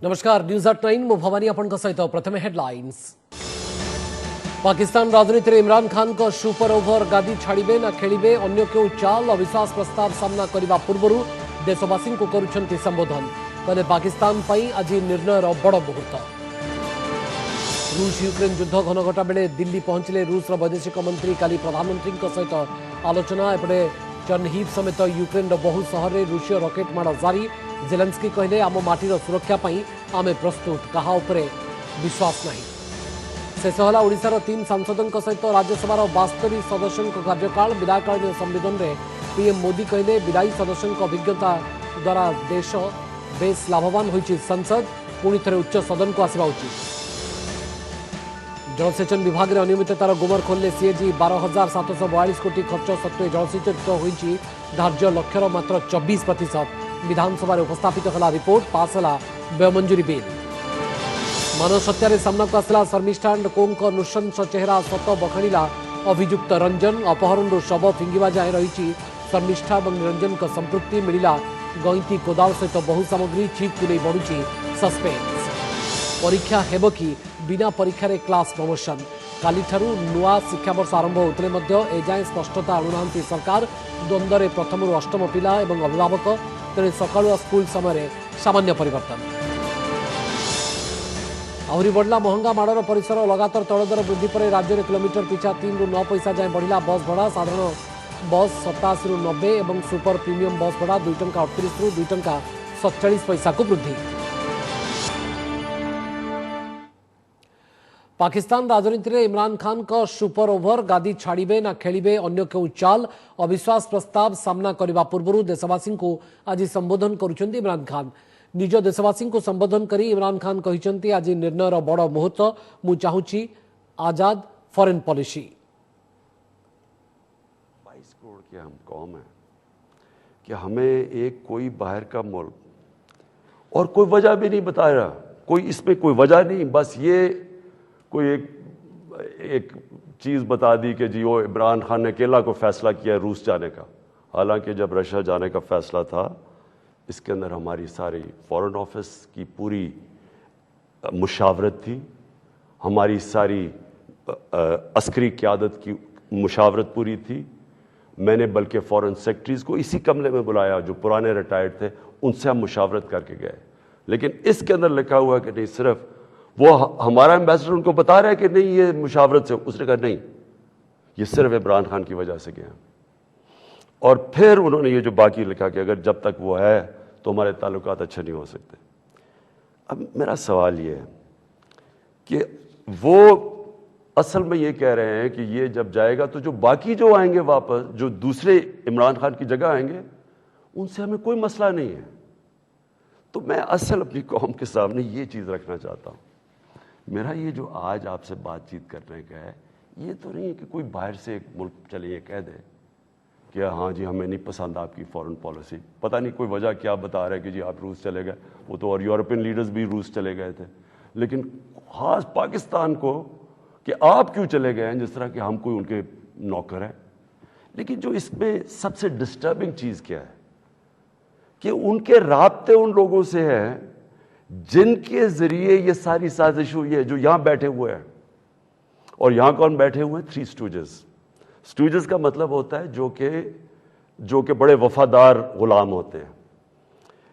नमस्कार news at 9 मु भवानी आपण सहित प्रथम हेडलाइंस। पाकिस्तान राजनीति में इमरान खान को सुपर ओवर गादी छाड़िबे ना खेलिबे अन्य क्यों चाल अविश्वास प्रस्ताव सामना करने पूर्व देशवासी को करुछंती संबोधन कहले पाकिस्तान पई आज निर्णयर बड़ मुहूर्त। रूस यूक्रेन युद्ध घनघटा बेले दिल्ली पहुंचले रूस वैदेशिक मंत्री काली प्रधानमंत्री सहित आलोचना एपटे चर्नहीव समेत यूक्रेन बहु सहर में रूसीय रॉकेट माड़ जारी। जेलेंस्की कहले आम माटीर सुरक्षा पई आमे प्रस्तुत कहा उपरे विश्वास नहीं। शेष होला ओडिशार 3 सांसदों सहित राज्यसभार 72 सदस्यों कार्यकाल विदायकालीन संबोधन में पीएम मोदी कहले विदायी सदस्यों अभिज्ञता द्वारा देश बेस लाभवान होइछि। संसद पुणी थे उच्च सदन को आसवा उचित। जलसेचन विभाग में अनियमिततार गुमर खोलने सीएजी 12,742 कोटी खर्च सत्वे जलसेचित होइछि धार्य लक्ष्यर मात्र 24%। विधानसभा उपस्थापित होला रिपोर्ट पास होला व्ययमंजूरी बिल। मानस हत्यारे सामना को आसला शर्मिष्ठा एंड कोंक नृशंस चेहरा सत बखाणिला अभियुक्त रंजन। अपहरण शव फिंगिवा जाए रही शर्मिष्ठा और निरंजन का संपृक्ति मिला गईंती कोदाल सहित बहु सामग्री चिप को नहीं बढ़ुची सस्पेंस। परीक्षा हेब कि बिना परीक्षा रे क्लास प्रमोशन काली ठारू नुआ शिक्षा वर्ष आरंभ होते एजाए स्पष्टता आणुना सरकार। द्वंद्व में प्रथम अष्टम पिला और अभिभावक तेरे सकाळुआ स्कूल समय सामान्य परिवर्तन। आहरी बढ़ला महंगा माड़र परिसर लगातार तैल दर वृद्धि पर राज्य में किलोमीटर पिछा 3 ରୁ 9 पैसा जाए बढ़ला बस भड़ा। साधारण बस 87 ରୁ 90 और सुपर प्रीमियम बस भड़ा 2 टंका 38 ରୁ 2 टंका 47 पैसा को वृद्धि। पाकिस्तान राजनीति में इमरान खान का सुपर ओवर गादी छाड़िबे ना खेलिबे अन्य क्यों चाल अविश्वास प्रस्ताव सामना करने पूर्व देशवासी को आज संबोधन करुछंती इमरान खान। निज देशवासी को संबोधन करी इमरान खान कहिसंती आज निर्णयर बड़ मुहूर्त मु चाहूची आजाद फॉरेन पॉलिसी। 22 करोड़ की हम कौम है कि हमें एक कोई बाहर का मुल्क और कोई वजह भी नहीं बता रहा, कोई इसमें कोई वजह नहीं, बस ये कोई एक चीज़ बता दी कि जी वो इमरान खान ने अकेला को फैसला किया रूस जाने का। हालांकि जब रशिया जाने का फैसला था इसके अंदर हमारी सारी फॉरेन ऑफिस की पूरी मुशावरत थी, हमारी सारी अस्करी क़यादत की मुशावरत पूरी थी। मैंने बल्कि फॉरेन सेक्रेटरीज़ को इसी कमरे में बुलाया जो पुराने रिटायर्ड थे, उनसे हम मुशावरत करके गए। लेकिन इसके अंदर लिखा हुआ कि नहीं, सिर्फ वो हमारा एम्बेसडर उनको बता रहा है कि नहीं ये मुशावरत से, उसने कहा नहीं ये सिर्फ इमरान खान की वजह से गया। और फिर उन्होंने ये जो बाकी लिखा कि अगर जब तक वो है तो हमारे ताल्लुकात अच्छे नहीं हो सकते। अब मेरा सवाल ये है कि वो असल में ये कह रहे हैं कि ये जब जाएगा तो जो बाकी जो आएंगे वापस, जो दूसरे इमरान खान की जगह आएंगे, उनसे हमें कोई मसला नहीं है। तो मैं असल अपनी कौम के सामने ये चीज़ रखना चाहता हूँ। मेरा ये जो आज आपसे बातचीत करने का है, ये तो नहीं है कि कोई बाहर से एक मुल्क चले ये कह दे कि हाँ जी हमें नहीं पसंद आपकी फॉरेन पॉलिसी, पता नहीं कोई वजह क्या बता रहे कि जी आप रूस चले गए। वो तो और यूरोपियन लीडर्स भी रूस चले गए थे, लेकिन ख़ास पाकिस्तान को कि आप क्यों चले गए हैं, जिस तरह कि हम कोई उनके नौकर हैं। लेकिन जो इसमें सबसे डिस्टर्बिंग चीज़ क्या है कि उनके राब्ते उन लोगों से हैं जिनके जरिए ये सारी साजिश हुई है, जो यहां बैठे हुए हैं। और यहां कौन बैठे हुए हैं? 3 स्टूजेस। स्टूजेस का मतलब होता है जो कि बड़े वफादार गुलाम होते हैं।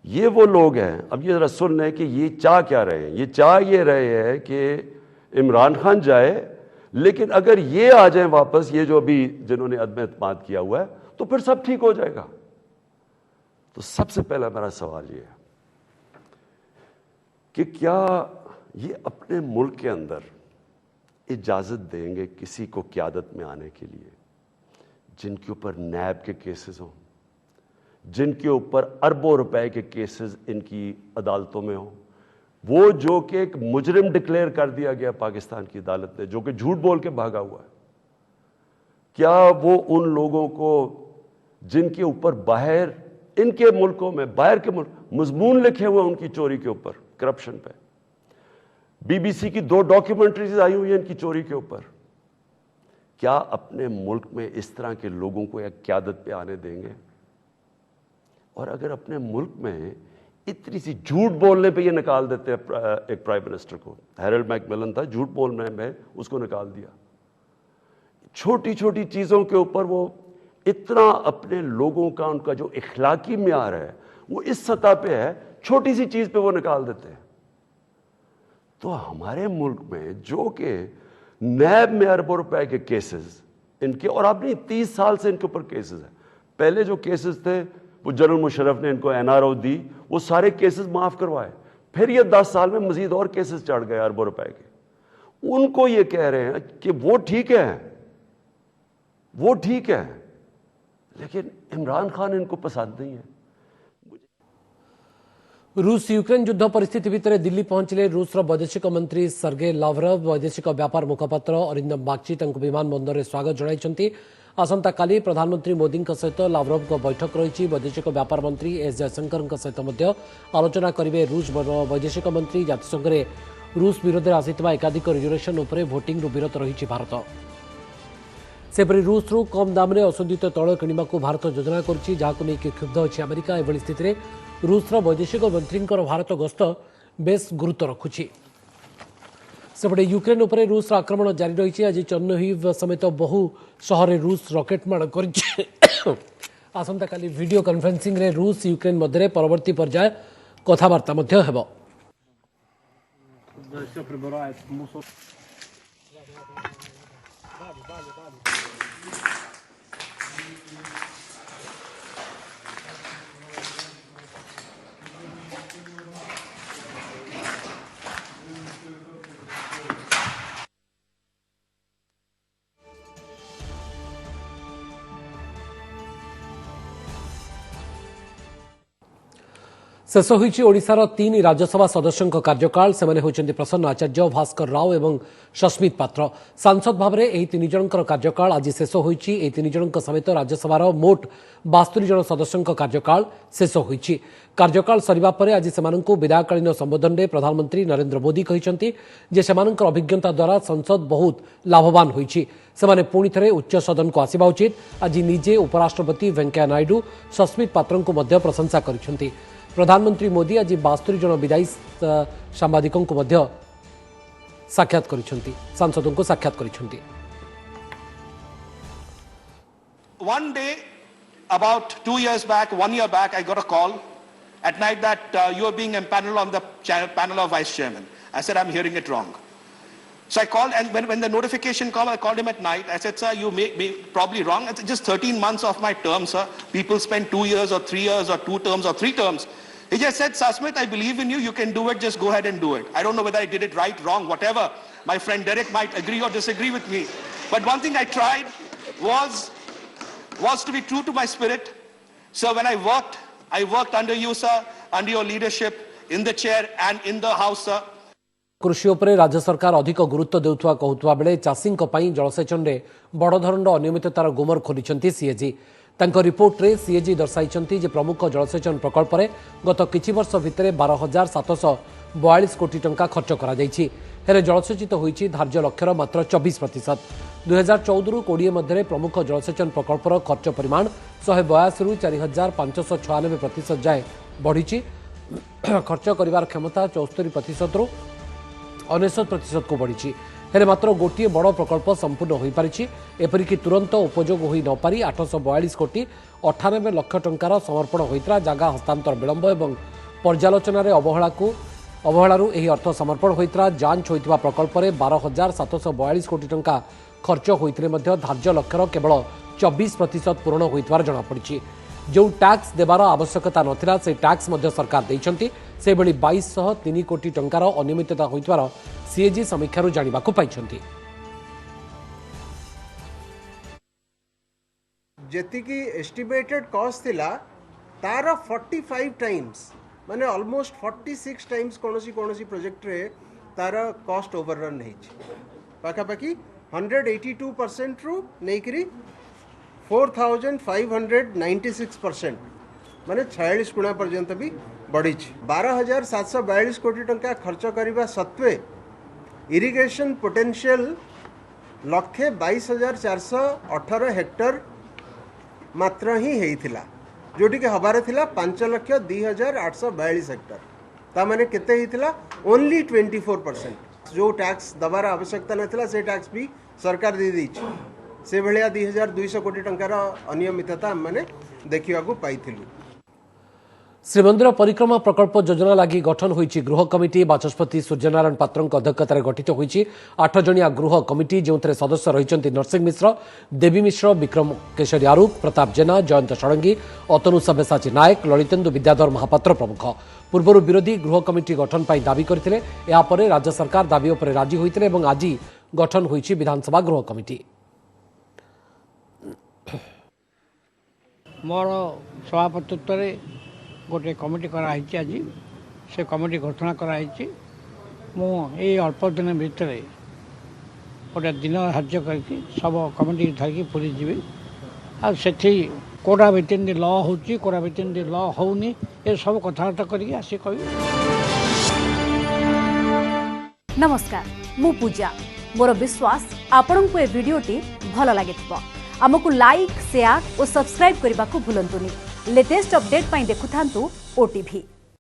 ये वो लोग हैं। अब ये जरा सुन लें कि ये चाह क्या रहे हैं। ये चाह ये रहे हैं कि इमरान खान जाए, लेकिन अगर ये आ जाए वापस, ये जो अभी जिन्होंने अदम एतमाद किया हुआ है, तो फिर सब ठीक हो जाएगा। तो सबसे पहला मेरा सवाल ये है कि क्या ये अपने मुल्क के अंदर इजाज़त देंगे किसी को क़यादत में आने के लिए जिनके ऊपर नैब के केसेस हों, जिनके ऊपर अरबों रुपए के केसेस इनकी अदालतों में हों, वो जो कि एक मुजरिम डिक्लेयर कर दिया गया पाकिस्तान की अदालत ने, जो कि झूठ बोल के भागा हुआ है। क्या वो उन लोगों को जिनके ऊपर बाहर इनके मुल्कों में, बाहर के मुल्क, मजमून लिखे हुए उनकी चोरी के ऊपर, करप्शन पे, बीबीसी की 2 डॉक्यूमेंट्रीज आई हुई हैं इनकी चोरी के ऊपर, क्या अपने मुल्क में इस तरह के लोगों को एक क़यादत पे आने देंगे? और अगर अपने मुल्क में इतनी सी झूठ बोलने पे ये निकाल देते हैं एक प्राइम मिनिस्टर को। हैरोल्ड मैकमिलन था, झूठ बोलने में उसको निकाल दिया। छोटी छोटी चीज़ों के ऊपर वो इतना अपने लोगों का, उनका जो इखलाकी म्यार है वो इस सतह पे है, छोटी सी चीज़ पे वो निकाल देते हैं। तो हमारे मुल्क में जो कि नैब में अरबों रुपए के केसेस इनके, और अब नहीं 30 साल से इनके ऊपर केसेस हैं। पहले जो केसेस थे वो जनरल मुशर्रफ ने इनको एनआरओ दी, वो सारे केसेस माफ करवाए। फिर ये 10 साल में मजीद और केसेस चढ़ गए अरबों रुपए के। उनको ये कह रहे हैं कि वो ठीक है, वो ठीक है, लेकिन इमरान खान इनको पसंद नहीं है। रूस यूक्रेन युद्ध परिस्थिति भितर दिल्ली पहुंचले रूसर वैदेशिक मंत्री सर्गे लाव्रव। वैदेशिक व्यापार मुखपात्र अरिंदम बागची विमान बंदर में स्वागत जणाइछन्ति। आसंता काली प्रधानमंत्री मोदी सहित लाव्रव को बैठक रही। वैदेशिक व्यापार मंत्री एस जयशंकर सहित आलोचना करेंगे। रूस वैदेशिक मंत्री जातिसंघ में रूस विरोध में आसिथिबा एकाधिक रिजर्वेशन उपरे भोटिंग विरत रही भारत। सेपरी रूस रु कम दाम में अशोधित तैल किणवा भारत योजना करुच्ची, जहां नहीं क्षुब्ध अच्छी अमेरिका। एभली स्थित में रूसर वैदेशिक मंत्री भारत गस्त बेस गुरुत्व रखुछि। सेपटे यूक्रेन उपरे रूस आक्रमण जारी रही। आज चर्नोहिव समेत बहु सहर रूस रॉकेट मार कर आसंता काली वीडियो कॉन्फ्रेंसिंग रे रूस यूक्रेन मध्य परवर्ती पर्याय कथबार्ता मध्य हेबो। शेष होईछि ओडिशार 3 राज्यसभा सदस्यों कार्यकाल। सेमाने होइछन्ति प्रसन्न आचार्य, भास्कर राव एवं सस्मित पात्र। सांसद भाव में यह 3 जनकर कार्यकाल आज शेष होईछि। एही 3 जनक समेत राज्यसभार मोट 72 जन सदस्यों कार्यकाल शेष होईछि। कार्यकाल सरिबा परे आज सेमानंकु विदायकालीन संबोधन में प्रधानमंत्री नरेंद्र मोदी कहिसन्ति जे सेमानंकर अभिज्ञता द्वारा संसद बहुत लाभवान होईछि। सेमाने पुणी थरे उच्च सदन को आसिबा उचित। आज निजे उपराष्ट्रपति वेंकैया नायडू सस्मित पात्रंकु मध्य प्रशंसा करिसन्ति। प्रधानमंत्री मोदी आज 72 जन विदायी सांबादिकों को मध्य साक्षात करिसन्ति, सांसदों को साक्षात करिसन्ति। One day, about 2 years back, 1 year back, I got a call at night that you are being empaneled on the panel of vice chairman. I said, I'm hearing it wrong. So I called, and when the notification came, I called him at night. I said, sir, you may be probably wrong. It's just 13 months of my term, sir. People spend 2 years or 3 years or 2 terms or 3 terms. He just said, Sasmit, I believe in you. You can do it. Just go ahead and do it. I don't know whether I did it right, wrong, whatever. My friend Derek might agree or disagree with me. But one thing I tried was to be true to my spirit. So when I worked under you, sir, under your leadership, in the chair and in the house, sir. कृषि उपरे राज्य सरकार अधिक गुरुत्व देउथुवा कहउथुवा बेले चाषींक पई जलसेचन रे बड़ धरणर अनियमिततार गुमर खोलिछन्ति सीएजी। तांको रिपोर्ट रे सीएजी दर्शाइछन्ति जे प्रमुख जलसेचन प्रकल्प रे गत किछि वर्ष भितरे 12,742 कोटी टंका खर्च करा जाइछि। हेले जलसेचित होइछि धार्य लक्ष्यर मात्र 24%। 2014 रु 20 मध्य प्रमुख जलसेचन प्रकल्पर खर्च परिमाण 182 रु 4,596% जाए बढ़िछि। खर्च करिवार क्षमता 74% रु 99% को बढ़ी। हेले मात्र गोटे बड़ प्रकल्प संपूर्ण हो पारिछि। एपरिक तुरंत उपयोग हो न पारि 842 कोटी 98 लाख टंकार समर्पण होइतरा। जागा हस्तांतर विलंब एवं पर्यालोचना अवहेलारू एही अर्थ समर्पण होइतरा। जांच होइतबा प्रकल्प रे 12,742 कोटी टंका खर्च होइतरे मध्य धार्य लक्ष्यर केवल 24% पूर्ण होइतवार जणा पड़िछि। जो टैक्स देवार आवश्यकता नथिला से टैक्स मध्य सरकार दैछन्ति। से बेली 2203 कोटी टंकार अनियमितता होइतवार सीएजी समीक्षारु जानिबाकु पाइछन्ति। जेतिकी एस्टिमेटेड कॉस्ट थिला तार 45 टाइम्स माने ऑलमोस्ट 46 टाइम्स कोनोसी प्रोजेक्ट रे तार कॉस्ट ओवररन नहीं पाखापाखी 182% रु नेकरी 4,596% माने 46 गुणा पर्यंत भी बढ़ी। 12,742 कोटी टंका खर्च करने सत्वे इरिगेशन पोटेंशियल 1,22,418 हेक्टर मात्र ही होइथिला। जोटी के हबारे थिला 5,02,842 हेक्टर ता माने केते हिथिला ओनली 24%। जो टैक्स दबार आवश्यकता नथिला से टैक्स भी सरकार दे दी से भलिया 2,200 कोटी टंकार अनियमितता माने देखिया को पाइथिलु। श्रीमंदिर परिक्रमा प्रकल्प योजना लगी गठन होईची गृह कमिटी बाचस्पति सूर्यनारायण पात्र अध्यक्षतार गठित होईची 8 जणिया गृह कमिटी जो सदस्य रहिचंती नरसिंह मिश्र, देवी मिश्र, विक्रम केशरी आरूख, प्रताप जेना, जयंत षडंगी, अतनु सब्यसाची नायक, ललितेन्दु विद्याधर महापात्र प्रमुख। पूर्व विरोधी गृह कमिटी गठन पर दाबी करथिले। या परे राज्य सरकार दाबी उपर राजी होइतिले एवं आज गठन होईची विधानसभा गृह कमिटी। मोर सभापतित्व गोटे कमिटी कराई आज से कमिटी घोषणा कराई मुझे अल्प दिन भितर गोटे दिन धार्य कर सब कमिटी धरिकी पुरी जी आठी कोड़ा भितर ल हो कोड़ा भितर ल होनी ये सब कथबार्ता करके आसी कह। नमस्कार, मु पूजा। मोर विश्वास आपण को ए वीडियोटी भल लगे आमको लाइक, शेयर और सब्सक्राइब करने को भूलंतुनी। लेटेस्ट अपडेट पाई देखुथांतु ओटीवी।